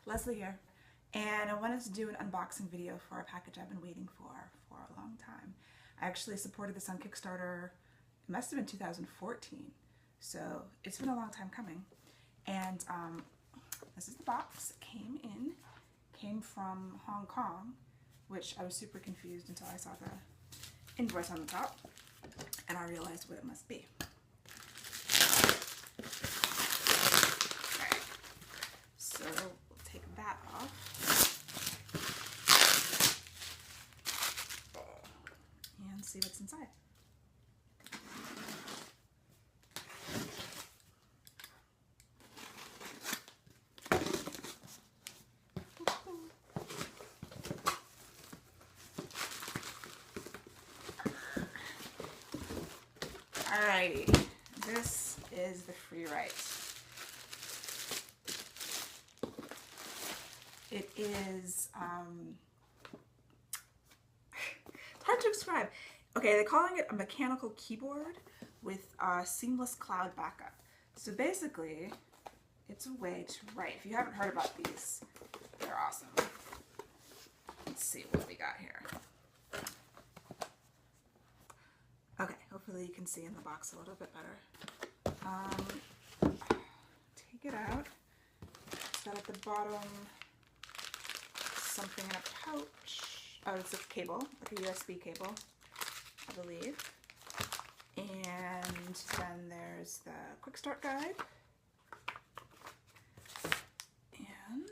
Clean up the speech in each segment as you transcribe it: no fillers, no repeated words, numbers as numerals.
Leslie here, and I wanted to do an unboxing video for a package I've been waiting for a long time. I actually supported this on Kickstarter, it must have been 2014, so it's been a long time coming. And this is the box. It came from Hong Kong, which I was super confused until I saw the invoice on the top, and I realized what it must be. Alright, so we'll take that off. And see what's inside. Alrighty, this is the Freewrite. It is, it's hard to describe. Okay, they're calling it a mechanical keyboard with seamless cloud backup. So basically, it's a way to write. If you haven't heard about these, they're awesome. Let's see what we got here. Okay, hopefully you can see in the box a little bit better. Take it out. It's got at the bottom something in a pouch. Oh, it's a cable, like a USB cable, I believe. And then there's the quick start guide. And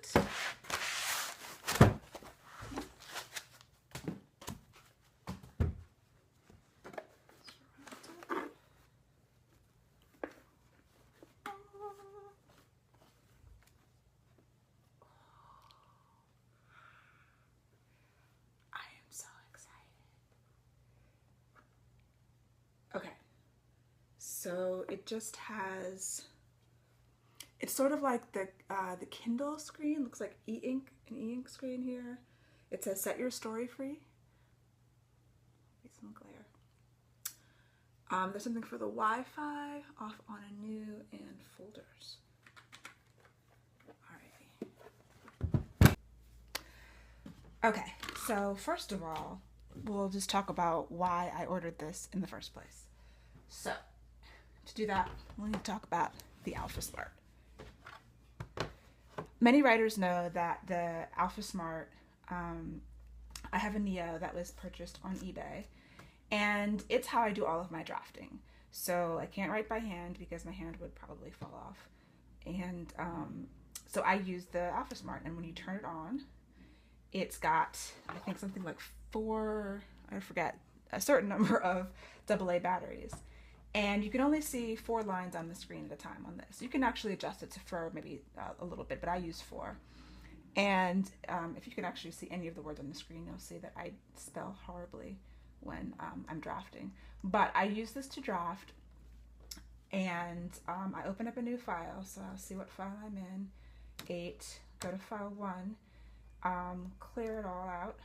okay, so it just has, it's sort of like the Kindle screen, looks like an e-ink screen here. It says set your story free. Get some glare. There's something for the Wi-Fi, off on a new, and folders. Alrighty. Okay, so first of all, we'll just talk about why I ordered this in the first place. So, to do that, we'll need to talk about the Alphasmart. Many writers know that the Alphasmart, I have a Neo that was purchased on eBay, and it's how I do all of my drafting. So I can't write by hand because my hand would probably fall off. And so I use the Alphasmart, and when you turn it on, it's got, I think, something like I forget, a certain number of AA batteries. And you can only see 4 lines on the screen at a time on this. You can actually adjust it for maybe a little bit, but I use 4. And if you can actually see any of the words on the screen, you'll see that I spell horribly when I'm drafting. But I use this to draft, and I open up a new file, so I'll see what file I'm in. 8, go to file 1, clear it all out,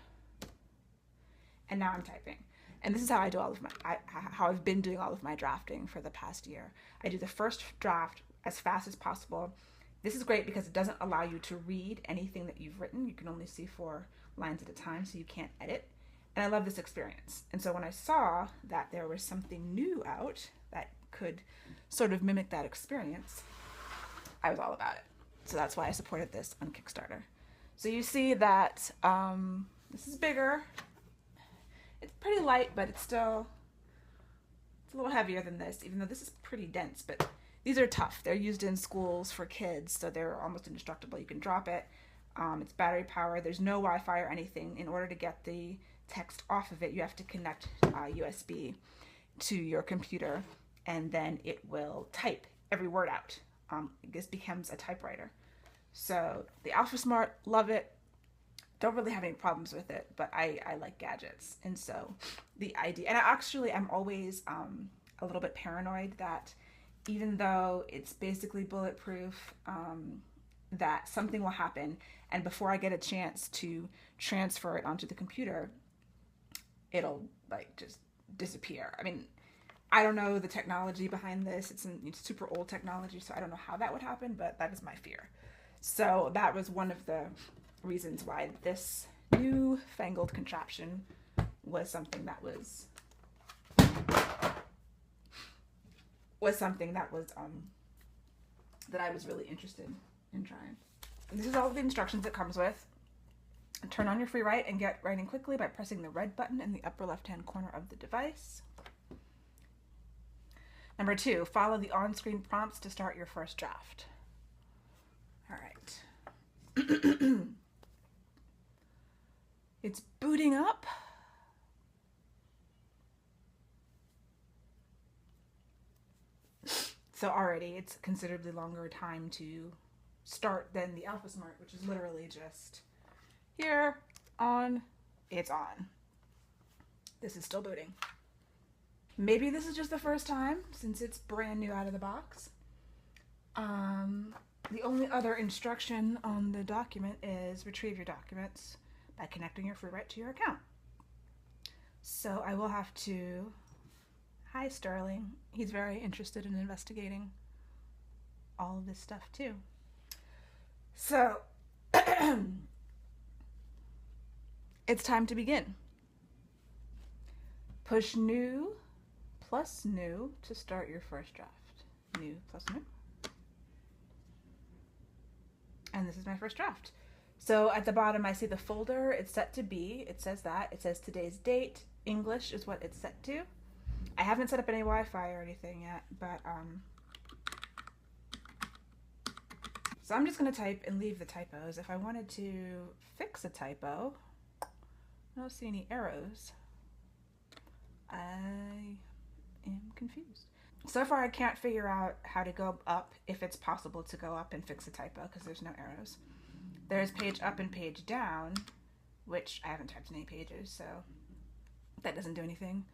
and now I'm typing. And this is how I do all of how I've been doing all of my drafting for the past year. I do the first draft as fast as possible. This is great because it doesn't allow you to read anything that you've written. You can only see 4 lines at a time, so you can't edit. And I love this experience. And so when I saw that there was something new out that could sort of mimic that experience, I was all about it. So that's why I supported this on Kickstarter. So you see that this is bigger. It's pretty light, but it's a little heavier than this, even though this is pretty dense. But these are tough. They're used in schools for kids, so they're almost indestructible. You can drop it. It's battery powered. There's no Wi-Fi or anything. In order to get the text off of it, you have to connect USB to your computer, and then it will type every word out. This becomes a typewriter. So the Alphasmart, love it. Don't really have any problems with it, but I like gadgets. And so the idea, and I'm always a little bit paranoid that even though it's basically bulletproof, that something will happen, and before I get a chance to transfer it onto the computer, it'll like just disappear. I mean, I don't know the technology behind this. It's super old technology, so I don't know how that would happen, but that is my fear. So that was one of the reasons why this newfangled contraption was something that was that I was really interested in trying. This is all the instructions it comes with. Turn on your Freewrite and get writing quickly by pressing the red button in the upper left-hand corner of the device. Number 2, follow the on-screen prompts to start your first draft. All right. It's booting up. So already it's considerably longer time to start than the Alphasmart, which is literally just here, on, it's on. This is still booting. Maybe this is just the first time since it's brand new out of the box. The only other instruction on the document is retrieve your documents by connecting your Freewrite to your account. So I will have to... Hi, Sterling. He's very interested in investigating all of this stuff too. So it's time to begin. Push new plus new to start your first draft. New plus new. And this is my first draft. So at the bottom I see the folder. It's set to B. It says that. It says today's date. English is what it's set to. I haven't set up any Wi-Fi or anything yet, but so I'm just going to type and leave the typos. If I wanted to fix a typo, I don't see any arrows. I am confused. So far I can't figure out how to go up, if it's possible to go up and fix a typo, because there's no arrows. There's page up and page down, which I haven't typed in any pages, so that doesn't do anything.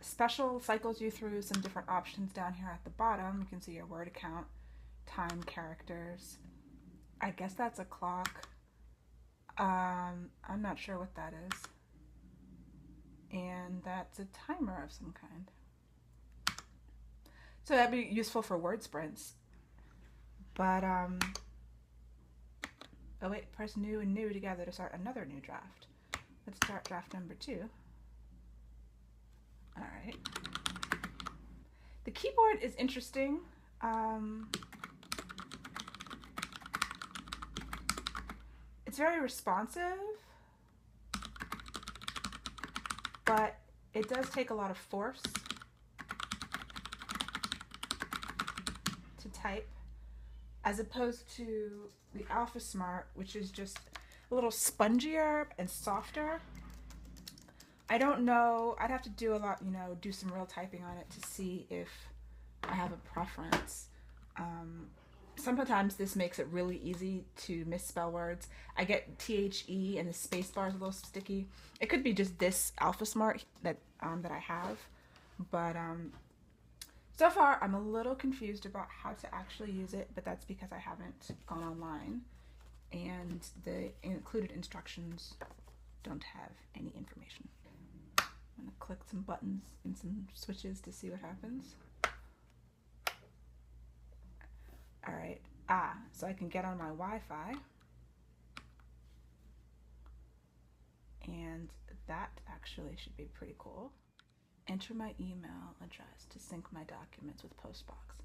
Special cycles you through some different options down here at the bottom. You can see your word count, time, characters. I guess that's a clock. I'm not sure what that is. And that's a timer of some kind. So that'd be useful for word sprints. But, oh wait, press new and new together to start another new draft. Let's start draft number 2. All right. The keyboard is interesting. It's very responsive, but it does take a lot of force to type, as opposed to the Alphasmart, which is just a little spongier and softer. I don't know, I'd have to do a lot, do some real typing on it to see if I have a preference. Sometimes this makes it really easy to misspell words. I get THE and the space bar is a little sticky. It could be just this Alphasmart that I have, but so far I'm a little confused about how to actually use it, but that's because I haven't gone online and the included instructions don't have any information. I'm going to click some buttons and some switches to see what happens. All right. So I can get on my Wi-Fi. And that actually should be pretty cool. Enter my email address to sync my documents with Postbox.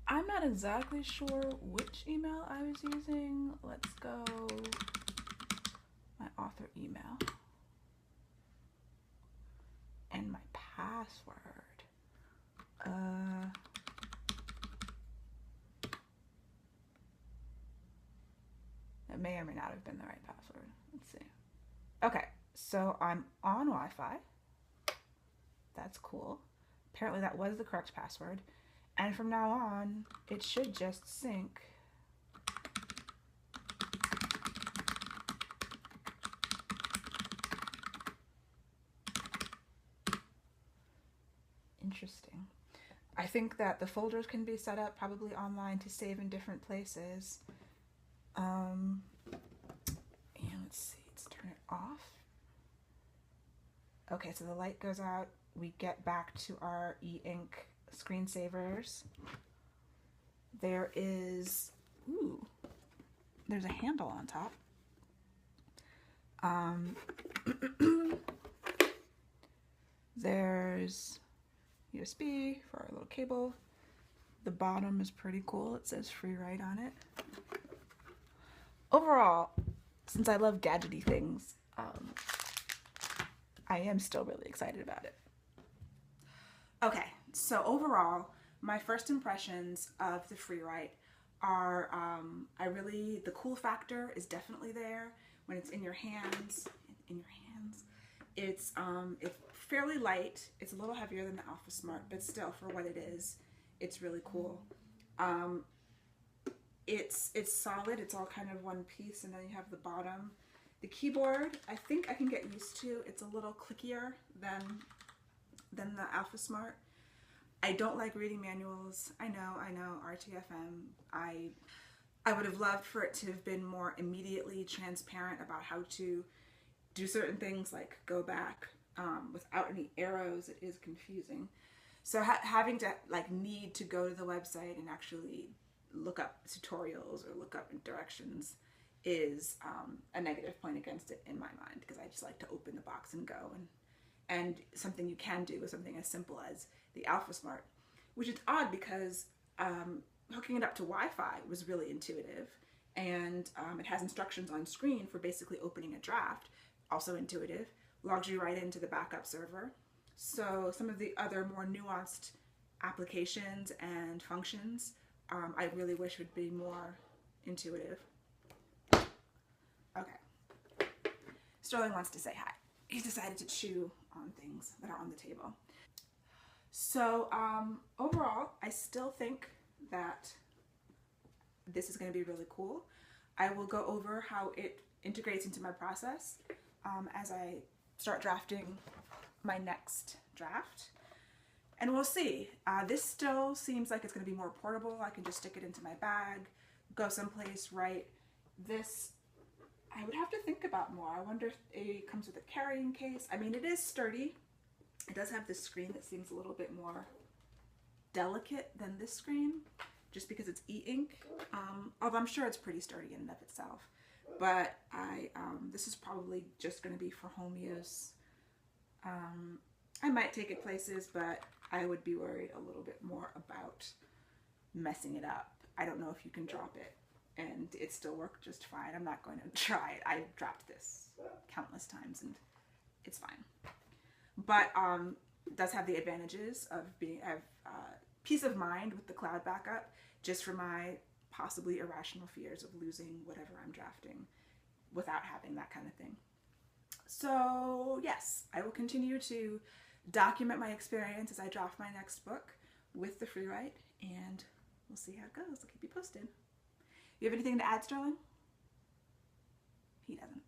I'm not exactly sure which email I was using. Let's go my author email. And my password. It may or may not have been the right password. Let's see. Okay, so I'm on Wi-Fi. That's cool. Apparently that was the correct password. And from now on, it should just sync. Interesting. I think that the folders can be set up probably online to save in different places. And let's see, let's turn it off. Okay, so the light goes out. We get back to our e-ink screensavers. There is, ooh, there's a handle on top. There's USB for our little cable. The bottom is pretty cool. It says Freewrite on it. Overall, since I love gadgety things, I am still really excited about it. Okay, so overall, my first impressions of the Freewrite are, the cool factor is definitely there when it's in your hands. It's fairly light. It's a little heavier than the Alphasmart, but still, for what it is, it's really cool. It's solid. It's all kind of one piece, and then you have the bottom. The keyboard, I think I can get used to. It's a little clickier than the Alphasmart. I don't like reading manuals. I know, RTFM. I would have loved for it to have been more immediately transparent about how to do certain things, like go back without any arrows. It is confusing. So having to need to go to the website and actually look up tutorials or look up directions is a negative point against it in my mind, because I just like to open the box and go. And something you can do with something as simple as the Alphasmart, which is odd because hooking it up to Wi-Fi was really intuitive, and it has instructions on screen for basically opening a draft, also intuitive, logs you right into the backup server. So some of the other more nuanced applications and functions I really wish would be more intuitive. Okay. Sterling wants to say hi. He's decided to chew on things that are on the table. So overall, I still think that this is going to be really cool. I will go over how it integrates into my process as I start drafting my next draft. And we'll see. This still seems like it's going to be more portable. I can just stick it into my bag, go someplace, write. This, I would have to think about more. I wonder if it comes with a carrying case. I mean, it is sturdy. It does have this screen that seems a little bit more delicate than this screen, just because it's e-ink. Although I'm sure it's pretty sturdy in and of itself. But this is probably just going to be for home use. I might take it places, but I would be worried a little bit more about messing it up. I don't know if you can drop it and it still worked just fine. I'm not going to try it. I've dropped this countless times and it's fine. But it does have the advantages of being peace of mind with the cloud backup, just for my possibly irrational fears of losing whatever I'm drafting without having that kind of thing. So yes, I will continue to document my experience as I draft my next book with the Freewrite, and we'll see how it goes. I'll keep you posted. You have anything to add, Sterling? He doesn't.